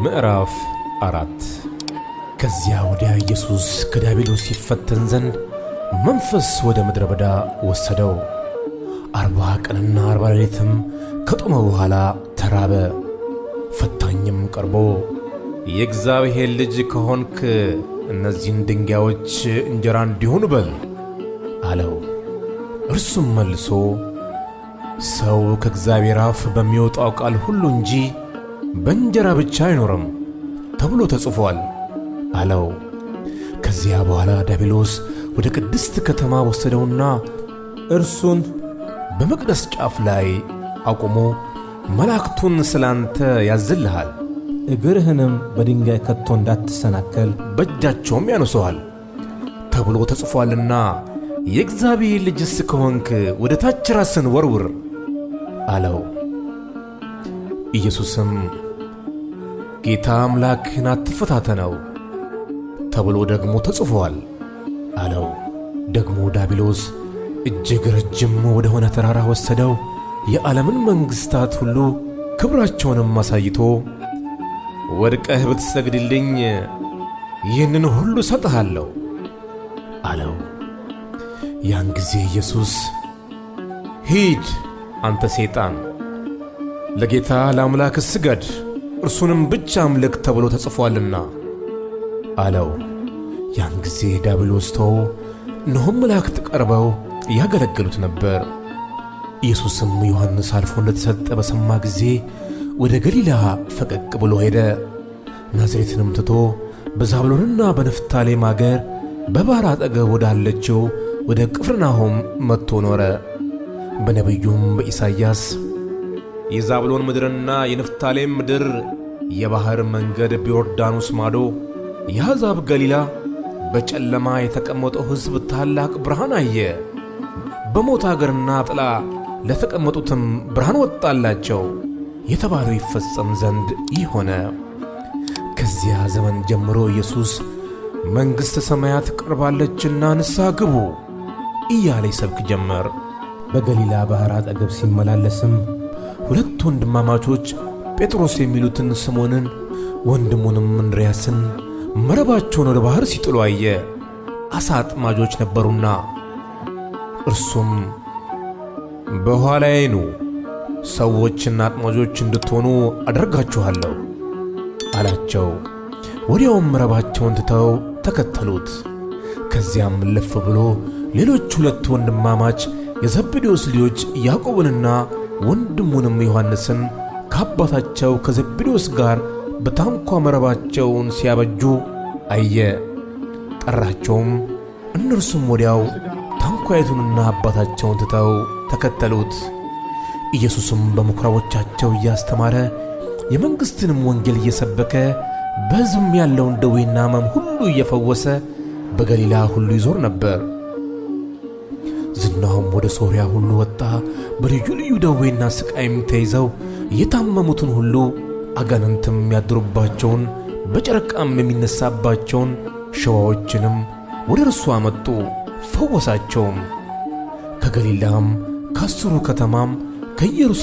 ምዕራፍ 4 ከዚያ ወዲያ ኢየሱስ ከዲያብሎስ ሲፈተን ዘንድ መንፈስ ወደ ምድረ በዳ ወሰደው። 40 ቀንና 40 ሌሊትም ከጦመ በኋላ ተራበ። ፈታኝም ቀርቦ የእግዚአብሔር ልጅ ከሆንክ እነዚህን ድንጋዮች እንጀራ እንዲሆኑ በል አለው። እርሱም መልሶ ሰው ከእግዚአብሔር አፍ በሚወጣው ቃል ሁሉ እንጂ በእንጀራ ብቻ አይኖርም ተብሎ ተጽፏል አለው። ከዚያ በኋላ ዲያብሎስ ወደ ቅድስት ከተማ ወሰደውና እርሱን በመቅደስ ጫፍ ላይ አቆሞ መላእክቱን ስላንተ ያዝልሃል፣ እግርህንም በድንጋይ ከቶ እንዳትሰናከል በእጃቸውም ያነሱሃል ተብሎ ተጽፏልና የእግዚአብሔር ልጅስ ከሆንክ ወደ ታች ራስን ወርውር አለው። ኢየሱስም ጌታ አምላክህን አትፈታተነው ተብሎ ደግሞ ተጽፏል አለው። ደግሞ ዲያብሎስ እጅግ ረጅም ወደ ሆነ ተራራ ወሰደው። የዓለምን መንግሥታት ሁሉ ክብራቸውንም አሳይቶ ወድቀህ ብትሰግድልኝ ይህንን ሁሉ እሰጥሃለሁ አለው። ያን ጊዜ ኢየሱስ ሂድ አንተ ሰይጣን፣ ለጌታ ለአምላክህ ስገድ እርሱንም ብቻ አምልክ ተብሎ ተጽፏልና አለው። ያን ጊዜ ዲያብሎስ ተወው፣ እነሆም መላእክት ቀርበው ያገለግሉት ነበር። ኢየሱስም ዮሐንስ አልፎ እንደተሰጠ በሰማ ጊዜ ወደ ገሊላ ፈቀቅ ብሎ ሄደ። ናዝሬትንም ትቶ በዛብሎንና በንፍታሌም አገር በባሕር አጠገብ ወዳለችው ወደ ቅፍርናሆም መጥቶ ኖረ። በነቢዩም በኢሳይያስ የዛብሎን ምድርና የንፍታሌም ምድር የባሕር መንገድ በዮርዳኖስ ማዶ የአሕዛብ ገሊላ በጨለማ የተቀመጠው ሕዝብ ታላቅ ብርሃን አየ፣ በሞት አገርና ጥላ ለተቀመጡትም ብርሃን ወጣላቸው የተባለው ይፈጸም ዘንድ ይህ ሆነ። ከዚያ ዘመን ጀምሮ ኢየሱስ መንግሥተ ሰማያት ቀርባለችና ንስሐ ግቡ እያለ ይሰብክ ጀመር። በገሊላ ባሕር አጠገብ ሲመላለስም ሁለት ወንድማማቾች ጴጥሮስ የሚሉትን ስምዖንን ወንድሙንም እንድርያስን መረባቸውን ወደ ባሕር ሲጥሉ አየ። ዓሣ አጥማጆች ነበሩና። እርሱም በኋላዬ ኑ፣ ሰዎችና አጥማጆች እንድትሆኑ አደርጋችኋለሁ አላቸው። ወዲያውም መረባቸውን ትተው ተከተሉት። ከዚያም እልፍ ብሎ ሌሎች ሁለት ወንድማማች የዘብዴዎስ ልጆች ያዕቆብንና ወንድሙንም ዮሐንስን ከአባታቸው ከዘብዴዎስ ጋር በታንኳ መረባቸውን ሲያበጁ አየ። ጠራቸውም፣ እነርሱም ወዲያው ታንኳይቱንና አባታቸውን ትተው ተከተሉት። ኢየሱስም በምኵራቦቻቸው እያስተማረ የመንግሥትንም ወንጌል እየሰበከ በሕዝብም ያለውን ደዌና ሕመም ሁሉ እየፈወሰ በገሊላ ሁሉ ይዞር ነበር። ዝናውም ወደ ሶርያ ሁሉ ወጣ። በልዩ ልዩ ደዌና ሥቃይም ተይዘው የታመሙትን ሁሉ አጋንንትም ያድሩባቸውን በጨረቃም የሚነሳባቸውን ሸዋዎችንም ወደ እርሱ አመጡ፣ ፈወሳቸውም። ከገሊላም ከአስሩ ከተማም ከኢየሩሳሌም